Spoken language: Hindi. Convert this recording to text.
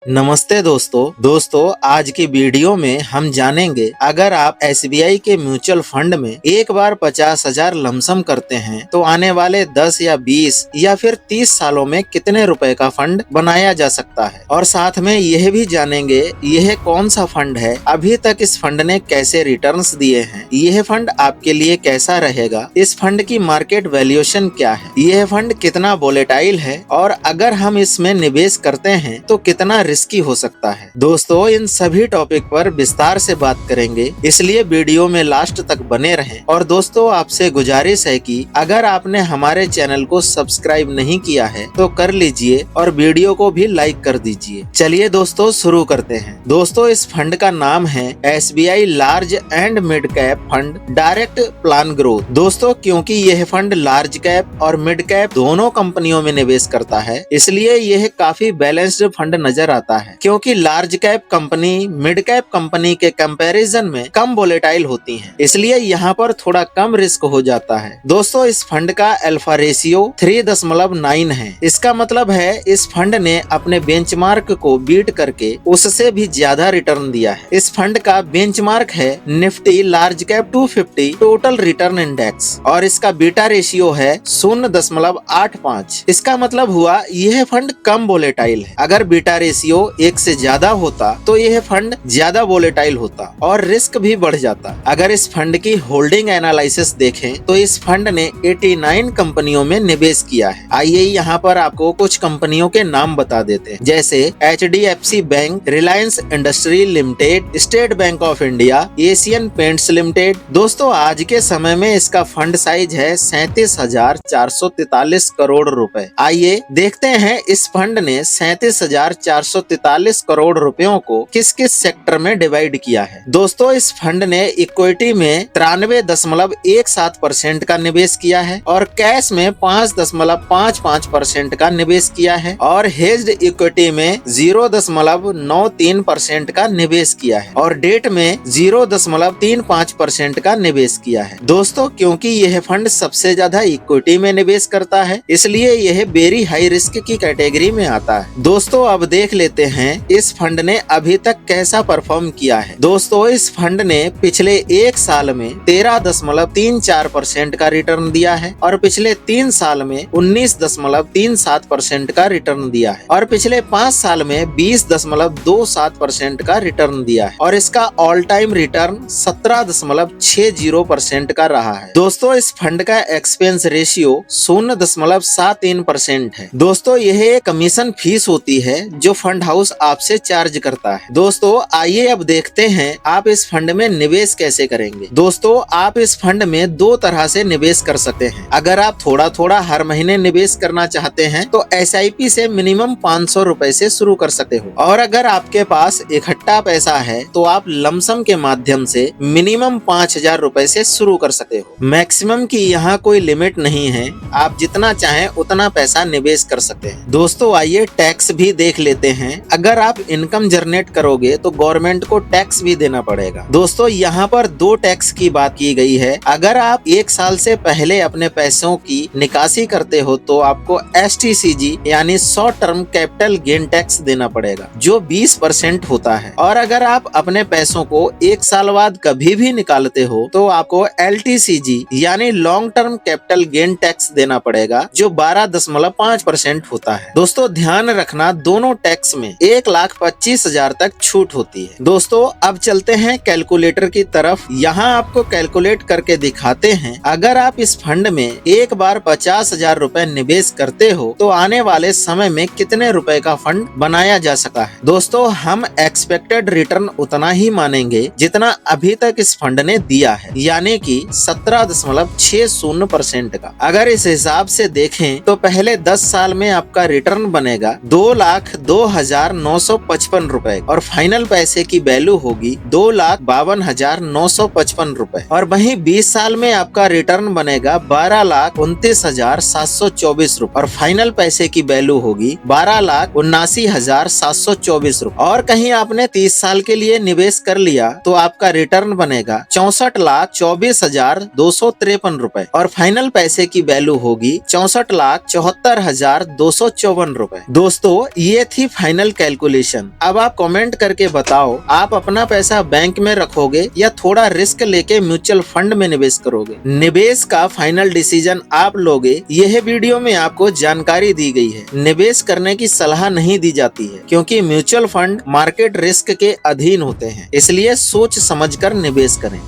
नमस्ते दोस्तों आज की वीडियो में हम जानेंगे अगर आप एसबीआई के म्यूचुअल फंड में एक बार 50,000 लमसम करते हैं तो आने वाले 10 या 20 या फिर 30 सालों में कितने रुपए का फंड बनाया जा सकता है। और साथ में यह भी जानेंगे यह कौन सा फंड है, अभी तक इस फंड ने कैसे रिटर्न्स दिए हैं, यह फंड आपके लिए कैसा रहेगा, इस फंड की मार्केट वैल्यूएशन क्या है, यह फंड कितना वोलेटाइल है और अगर हम इसमें निवेश करते हैं तो कितना रिस्की हो सकता है। दोस्तों इन सभी टॉपिक पर विस्तार से बात करेंगे, इसलिए वीडियो में लास्ट तक बने रहें। और दोस्तों आपसे गुजारिश है कि अगर आपने हमारे चैनल को सब्सक्राइब नहीं किया है तो कर लीजिए और वीडियो को भी लाइक कर दीजिए। चलिए दोस्तों शुरू करते हैं। दोस्तों इस फंड का नाम है SBI large and mid cap fund direct plan growth. दोस्तों क्योंकि यह फंड लार्ज कैप और मिड कैप दोनों कंपनियों में निवेश करता है, इसलिए यह काफी बैलेंस्ड फंड नजर आता है। क्योंकि large cap company mid cap company के कंपैरिजन में कम वोलेटाइल होती हैं, इसलिए यहाँ पर थोड़ा कम रिस्क हो जाता है। दोस्तों इस फंड का अल्फा रेशियो 3.9 है। इसका मतलब है इस फंड ने अपने बेंचमार्क को बीट करके उससे भी ज्यादा रिटर्न दिया है। इस फंड का बेंचमार्क है Nifty large cap 250 total return index और इसका बीटा रेशियो है 0.85। इसका मतलब हुआ यह फंड कम वोलेटाइल है। अगर बीटा रेशियो 1 से ज्यादा होता तो यह फंड ज्यादा वोलेटाइल होता और रिस्क भी बढ़ जाता। अगर इस फंड की होल्डिंग एनालिसिस देखें तो इस फंड ने 89 कंपनियों में निवेश किया है। आइए यहाँ पर आपको कुछ कंपनियों के नाम बता देते हैं, जैसे HDFC bank, Reliance industry limited, state bank of India, Asian paints limited. दोस्तों आज के समय में इसका फंड साइज है 37,443 करोड़ रुपए। आइए देखते हैं इस फंड ने 37,443 करोड़ रुपयों को किस किस सेक्टर में डिवाइड किया है। दोस्तों इस फंड ने इक्विटी में 93.17% का निवेश किया है और कैश में 5.55% का निवेश किया है और हेज्ड इक्विटी में 0.93% का निवेश किया है और डेट में 0.35% का निवेश किया है। दोस्तों क्योंकि यह फंड सबसे ज्यादा इक्विटी में निवेश करता है, इसलिए यह वेरी हाई रिस्क की कैटेगरी में आता है। दोस्तों अब देख लेते हैं इस फंड ने अभी तक कैसा परफॉर्म किया है। दोस्तों इस फंड ने पिछले एक साल में 13.34% का रिटर्न दिया है और पिछले 3 साल में 19.37% का रिटर्न दिया है और पिछले 5 साल में 20.27% का रिटर्न दिया है और इसका ऑल टाइम रिटर्न 17.60% का रहा है। दोस्तों इस फंड का एक्सपेंस रेशियो 0.73% है। दोस्तों यह कमीशन फीस होती है जो फंड हाउस आपसे चार्ज करता है। दोस्तों आइए अब देखते हैं आप इस फंड में निवेश कैसे करेंगे। दोस्तों आप इस फंड में 2 तरह से निवेश कर सकते हैं। अगर आप थोड़ा थोड़ा हर महीने निवेश करना चाहते हैं तो SIP से मिनिमम 500 रुपए से शुरू कर सकते हो और अगर आपके पास इकट्ठा पैसा है तो आप लमसम के माध्यम से मिनिमम 5,000 रुपए से शुरू कर सकते हो। मैक्सिमम की यहाँ कोई लिमिट नहीं है, आप जितना चाहें उतना पैसा निवेश कर सकते हैं। दोस्तों आइए टैक्स भी देख लेते हैं। अगर आप इनकम जनरेट करोगे तो गवर्नमेंट को टैक्स भी देना पड़ेगा। दोस्तों यहाँ पर 2 टैक्स की बात की गई है। अगर आप 1 साल से पहले अपने पैसों की निकासी करते हो तो आपको STCG यानी short term capital gain tax देना पड़ेगा जो 20% होता है और अगर आप अपने पैसों को 1 साल बाद कभी भी निकालते हो तो आपको LTCG यानी long term capital gain tax देना पड़ेगा जो 12.5% होता है। दोस्तों ध्यान रखना दोनों टैक्स में 1,25,000 तक छूट होती है। दोस्तों अब चलते हैं कैलकुलेटर की तरफ। यहाँ आपको कैलकुलेट करके दिखाते हैं अगर आप इस फंड में एक बार 50,000 रुपए निवेश करते हो तो आने वाले समय में कितने रुपए का फंड बनाया जा सकता है। दोस्तों हम एक्सपेक्टेड रिटर्न उतना ही मानेंगे जितना अभी तक इस फंड ने दिया है, यानी कि 17.60% का। अगर इस हिसाब से देखें तो पहले 10 साल में आपका रिटर्न बनेगा 2,02,955 रुपए और फाइनल पैसे की वैल्यू होगी 2,52,955 रुपए और वहीं 20 साल में आपका रिटर्न बनेगा 12,29,724 रुपए और फाइनल पैसे की वैल्यू होगी 12,79,724 रुपए और कहीं आपने 30 साल के लिए निवेश कर लिया तो आपका रिटर्न बनेगा 64,24,253 रुपए और फाइनल पैसे की वैल्यू होगी 64,74,254 रुपए। दोस्तों ये थी फाइनल फाइनल कैलकुलेशन। अब आप कमेंट करके बताओ, आप अपना पैसा बैंक में रखोगे या थोड़ा रिस्क लेके म्यूचुअल फंड में निवेश करोगे। निवेश का फाइनल डिसीजन आप लोगे। यह वीडियो में आपको जानकारी दी गई है। निवेश करने की सलाह नहीं दी जाती है क्योंकि म्यूचुअल फंड मार्केट रिस्क के अधीन होते हैं, इसलिए सोच समझकर निवेश करें।